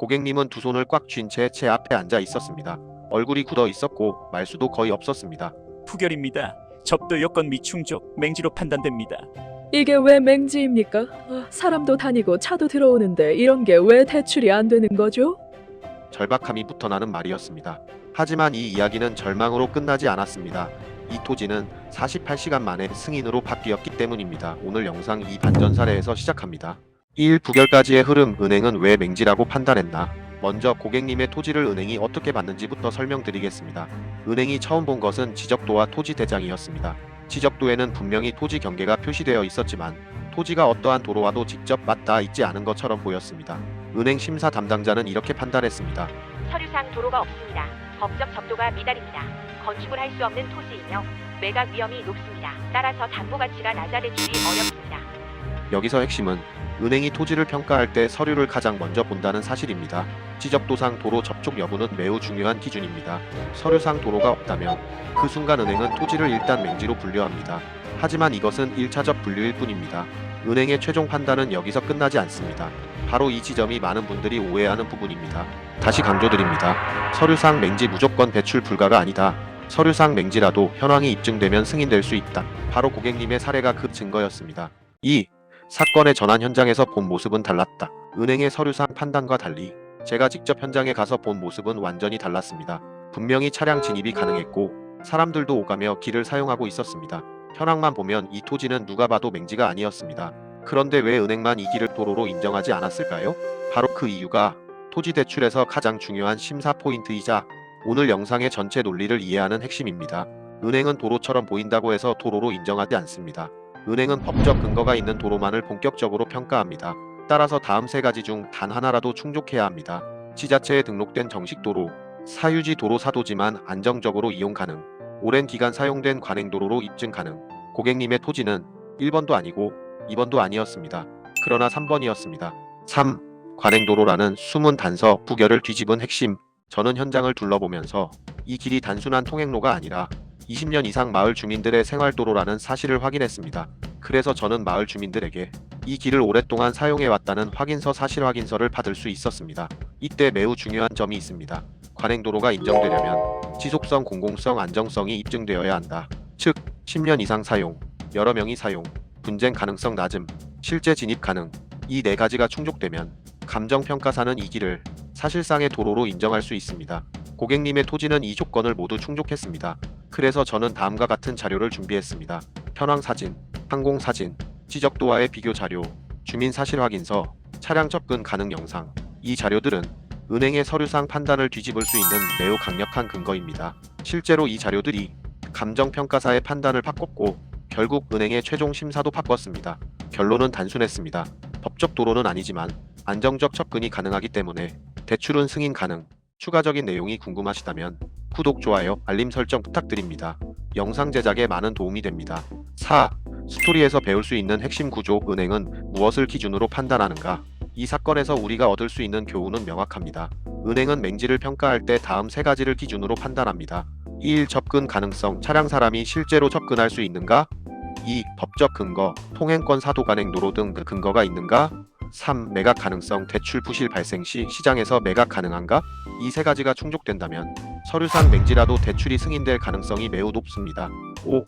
고객님은 두 손을 꽉 쥔 채 제 앞에 앉아 있었습니다. 얼굴이 굳어 있었고 말수도 거의 없었습니다. 부결입니다. 접도 요건 미충족, 맹지로 판단됩니다. 이게 왜 맹지입니까? 사람도 다니고 차도 들어오는데 이런 게 왜 대출이 안 되는 거죠? 절박함이 묻어나는 말이었습니다. 하지만 이 이야기는 절망으로 끝나지 않았습니다. 이 토지는 48시간 만에 승인으로 바뀌었기 때문입니다. 오늘 영상 이 반전 사례에서 시작합니다. 1. 부결까지의 흐름. 은행은 왜 맹지라고 판단했나? 먼저 고객님의 토지를 은행이 어떻게 받는지부터 설명드리겠습니다. 은행이 처음 본 것은 지적도와 토지 대장이었습니다. 지적도에는 분명히 토지 경계가 표시되어 있었지만 토지가 어떠한 도로와도 직접 맞닿아 있지 않은 것처럼 보였습니다. 은행 심사 담당자는 이렇게 판단했습니다. 서류상 도로가 없습니다. 법적 접도가 미달입니다. 건축을 할 수 없는 토지이며 매각 위험이 높습니다. 따라서 담보 가치가 낮아 대출이 어렵습니다. 여기서 핵심은 은행이 토지를 평가할 때 서류를 가장 먼저 본다는 사실입니다. 지적도상 도로 접촉 여부는 매우 중요한 기준입니다. 서류상 도로가 없다면 그 순간 은행은 토지를 일단 맹지로 분류합니다. 하지만 이것은 1차적 분류일 뿐입니다. 은행의 최종 판단은 여기서 끝나지 않습니다. 바로 이 지점이 많은 분들이 오해하는 부분입니다. 다시 강조드립니다. 서류상 맹지 무조건 대출 불가가 아니다. 서류상 맹지라도 현황이 입증되면 승인될 수 있다. 바로 고객님의 사례가 그 증거였습니다. 2. 사건의 전환 현장에서 본 모습은 달랐다. 은행의 서류상 판단과 달리 제가 직접 현장에 가서 본 모습은 완전히 달랐습니다. 분명히 차량 진입이 가능했고 사람들도 오가며 길을 사용하고 있었습니다. 현황만 보면 이 토지는 누가 봐도 맹지가 아니었습니다. 그런데 왜 은행만 이 길을 도로로 인정하지 않았을까요? 바로 그 이유가 토지 대출에서 가장 중요한 심사 포인트이자 오늘 영상의 전체 논리를 이해하는 핵심입니다. 은행은 도로처럼 보인다고 해서 도로로 인정하지 않습니다. 은행은 법적 근거가 있는 도로만을 본격적으로 평가합니다. 따라서 다음 세 가지 중 단 하나라도 충족해야 합니다. 지자체에 등록된 정식 도로, 사유지 도로 사도지만 안정적으로 이용 가능, 오랜 기간 사용된 관행도로로 입증 가능. 고객님의 토지는 1번도 아니고 2번도 아니었습니다. 그러나 3번이었습니다. 3. 관행도로라는 숨은 단서, 부결을 뒤집은 핵심. 저는 현장을 둘러보면서 이 길이 단순한 통행로가 아니라 20년 이상 마을 주민들의 생활도로라는 사실을 확인했습니다. 그래서 저는 마을 주민들에게 이 길을 오랫동안 사용해왔다는 확인서 사실 확인서를 받을 수 있었습니다. 이때 매우 중요한 점이 있습니다. 관행도로가 인정되려면 지속성, 공공성, 안정성이 입증되어야 한다. 즉, 10년 이상 사용, 여러 명이 사용, 분쟁 가능성 낮음, 실제 진입 가능. 이 네 가지가 충족되면 감정평가사는 이 길을 사실상의 도로로 인정할 수 있습니다. 고객님의 토지는 이 조건을 모두 충족했습니다. 그래서 저는 다음과 같은 자료를 준비했습니다. 현황 사진, 항공 사진, 지적도와의 비교 자료, 주민 사실 확인서, 차량 접근 가능 영상. 이 자료들은 은행의 서류상 판단을 뒤집을 수 있는 매우 강력한 근거입니다. 실제로 이 자료들이 감정평가사의 판단을 바꿨고 결국 은행의 최종 심사도 바꿨습니다. 결론은 단순했습니다. 법적 도로는 아니지만 안정적 접근이 가능하기 때문에 대출은 승인 가능. 추가적인 내용이 궁금하시다면 구독, 좋아요, 알림 설정 부탁드립니다. 영상 제작에 많은 도움이 됩니다. 4. 스토리에서 배울 수 있는 핵심 구조. 은행은 무엇을 기준으로 판단하는가? 이 사건에서 우리가 얻을 수 있는 교훈은 명확합니다. 은행은 맹지를 평가할 때 다음 세 가지를 기준으로 판단합니다. 1. 접근 가능성. 차량 사람이 실제로 접근할 수 있는가? 2. 법적 근거. 통행권, 사도, 관행도로 등 그 근거가 있는가? 3. 매각 가능성. 대출 부실 발생 시 시장에서 매각 가능한가? 이 세 가지가 충족된다면 서류상 맹지라도 대출이 승인될 가능성이 매우 높습니다. 5.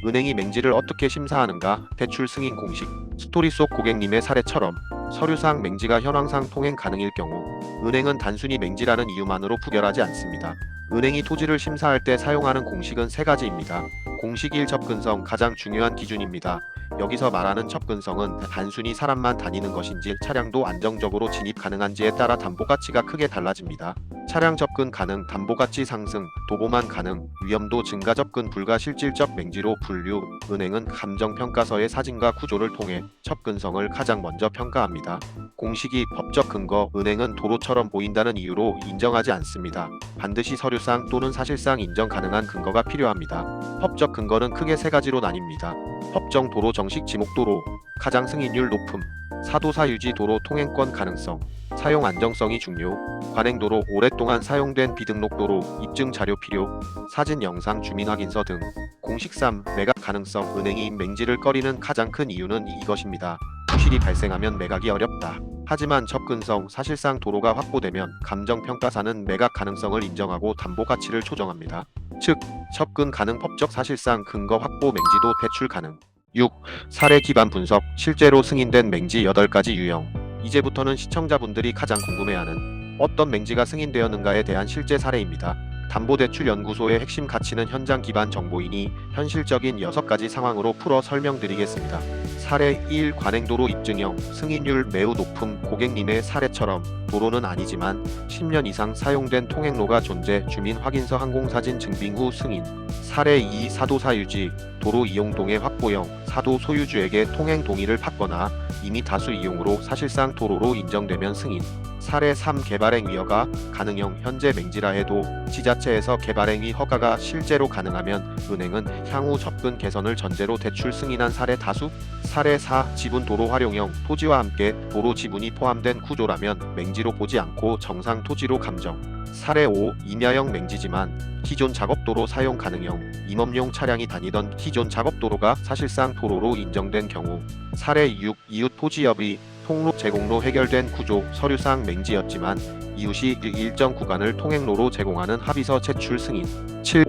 은행이 맹지를 어떻게 심사하는가? 대출 승인 공식. 스토리 속 고객님의 사례처럼 서류상 맹지가 현황상 통행 가능일 경우 은행은 단순히 맹지라는 이유만으로 부결하지 않습니다. 은행이 토지를 심사할 때 사용하는 공식은 세 가지입니다. 공식 1. 접근성. 가장 중요한 기준입니다. 여기서 말하는 접근성은 단순히 사람만 다니는 것인지 차량도 안정적으로 진입 가능한지에 따라 담보가치가 크게 달라집니다. 차량 접근 가능, 담보가치 상승, 도보만 가능, 위험도 증가, 접근 불가, 실질적 맹지로 분류. 은행은 감정평가서의 사진과 구조를 통해 접근성을 가장 먼저 평가합니다. 공식 2. 법적 근거. 은행은 도로처럼 보인다는 이유로 인정하지 않습니다. 반드시 서류상 또는 사실상 인정 가능한 근거가 필요합니다. 법적 근거는 크게 세 가지로 나뉩니다. 법정 도로, 정식 지목도로, 가장 승인율 높음, 사도사 유지 도로, 통행권 가능성, 사용 안정성이 중요, 관행도로, 오랫동안 사용된 비등록도로, 입증 자료 필요, 사진, 영상, 주민 확인서 등. 공식 3. 매각 가능성. 은행이 맹지를 꺼리는 가장 큰 이유는 이것입니다. 부실이 발생하면 매각이 어렵다. 하지만 접근성, 사실상 도로가 확보되면 감정평가사는 매각 가능성을 인정하고 담보 가치를 조정합니다. 즉, 접근 가능 법적 사실상 근거 확보 맹지도 대출 가능. 6. 사례 기반 분석, 실제로 승인된 맹지 8가지 유형. 이제부터는 시청자분들이 가장 궁금해하는 어떤 맹지가 승인되었는가에 대한 실제 사례입니다. 담보대출연구소의 핵심 가치는 현장 기반 정보이니 현실적인 6가지 상황으로 풀어 설명드리겠습니다. 사례 1. 관행도로 입증형, 승인율 매우 높음. 고객님의 사례처럼 도로는 아니지만 10년 이상 사용된 통행로가 존재, 주민 확인서 항공사진 증빙 후 승인. 사례 2. 사도사 유지, 도로 이용 동의 확보형, 사도 소유주에게 통행 동의를 받거나 이미 다수 이용으로 사실상 도로로 인정되면 승인. 사례 3. 개발행위 허가, 가능형, 현재 맹지라 해도 지자체에서 개발행위 허가가 실제로 가능하면 은행은 향후 접근 개선을 전제로 대출 승인한 사례 다수. 사례 4. 지분 도로 활용형, 토지와 함께 도로 지분이 포함된 구조라면 맹지로 보지 않고 정상 토지로 감정. 사례 5. 임야형 맹지지만 기존 작업도로 사용 가능형, 임업용 차량이 다니던 기존 작업도로가 사실상 도로로 인정된 경우. 사례 6. 이웃 토지 여부, 통로 제공로 해결된 구조, 서류상 맹지였지만 이웃이 일정 구간을 통행로로 제공하는 합의서 제출 승인. 7.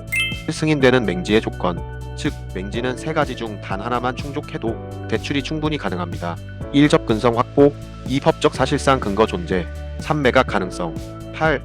승인되는 맹지의 조건, 즉 맹지는 3가지 중 단 하나만 충족해도 대출이 충분히 가능합니다. 1. 접근성 확보, 2. 법적 사실상 근거 존재, 3. 매각 가능성. 8.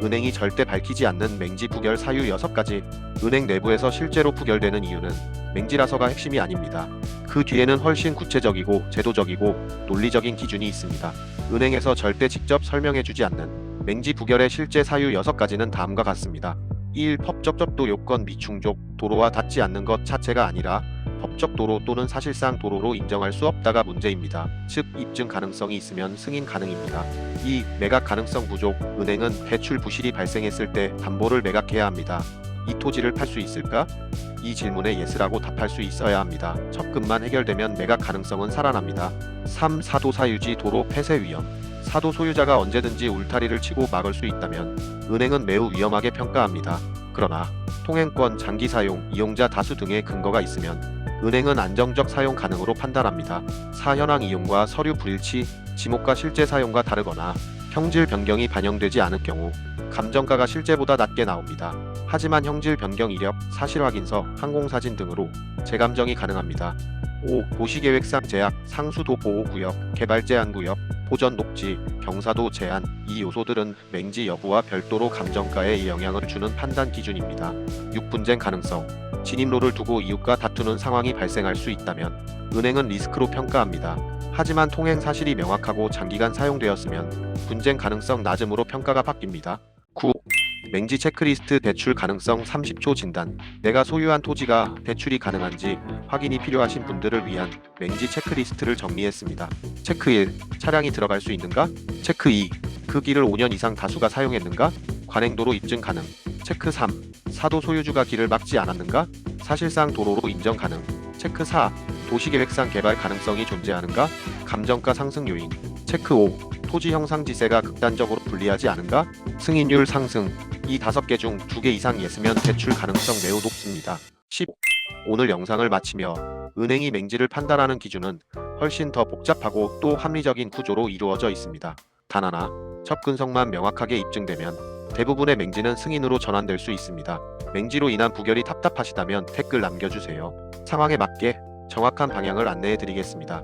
은행이 절대 밝히지 않는 맹지 부결 사유 6가지. 은행 내부에서 실제로 부결되는 이유는 맹지라서가 핵심이 아닙니다. 그 뒤에는 훨씬 구체적이고 제도적이고 논리적인 기준이 있습니다. 은행에서 절대 직접 설명해주지 않는 맹지 부결의 실제 사유 6가지는 다음과 같습니다. 1. 법적 접도 요건 미충족, 도로와 닿지 않는 것 자체가 아니라 법적 도로 또는 사실상 도로로 인정할 수 없다가 문제입니다. 즉, 입증 가능성이 있으면 승인 가능입니다. 2. 매각 가능성 부족, 은행은 대출 부실이 발생했을 때 담보를 매각해야 합니다. 이 토지를 팔 수 있을까? 이 질문에 예스라고 답할 수 있어야 합니다. 접근만 해결되면 매각 가능성은 살아납니다. 3. 사도사 유지 도로 폐쇄 위험, 사도 소유자가 언제든지 울타리를 치고 막을 수 있다면 은행은 매우 위험하게 평가합니다. 그러나 통행권, 장기 사용, 이용자 다수 등의 근거가 있으면 은행은 안정적 사용 가능으로 판단합니다. 4. 현황 이용과 서류 불일치, 지목과 실제 사용과 다르거나 형질 변경이 반영되지 않을 경우 감정가가 실제보다 낮게 나옵니다. 하지만 형질 변경 이력, 사실 확인서, 항공사진 등으로 재감정이 가능합니다. 5. 도시계획상 제약, 상수도 보호구역, 개발 제한구역, 보전 녹지, 경사도 제한. 이 요소들은 맹지 여부와 별도로 감정가에 영향을 주는 판단 기준입니다. 6. 분쟁 가능성, 진입로를 두고 이웃과 다투는 상황이 발생할 수 있다면 은행은 리스크로 평가합니다. 하지만 통행 사실이 명확하고 장기간 사용되었으면 분쟁 가능성 낮음으로 평가가 바뀝니다. 9. 맹지 체크리스트 대출 가능성 30초 진단, 내가 소유한 토지가 대출이 가능한지 확인이 필요하신 분들을 위한 맹지 체크리스트를 정리했습니다. 체크 1. 차량이 들어갈 수 있는가? 체크 2. 그 길을 5년 이상 다수가 사용했는가? 관행도로 입증 가능. 체크 3. 사도 소유주가 길을 막지 않았는가? 사실상 도로로 인정 가능. 체크 4. 도시계획상 개발 가능성이 존재하는가? 감정가 상승 요인. 체크 5. 토지 형상지세가 극단적으로 불리하지 않은가? 승인율 상승. 이 5개 중 2개 이상 예스면 대출 가능성 매우 높습니다. 10. 오늘 영상을 마치며 은행이 맹지를 판단하는 기준은 훨씬 더 복잡하고 또 합리적인 구조로 이루어져 있습니다. 단 하나, 접근성만 명확하게 입증되면 대부분의 맹지는 승인으로 전환될 수 있습니다. 맹지로 인한 부결이 답답하시다면 댓글 남겨주세요. 상황에 맞게 정확한 방향을 안내해 드리겠습니다.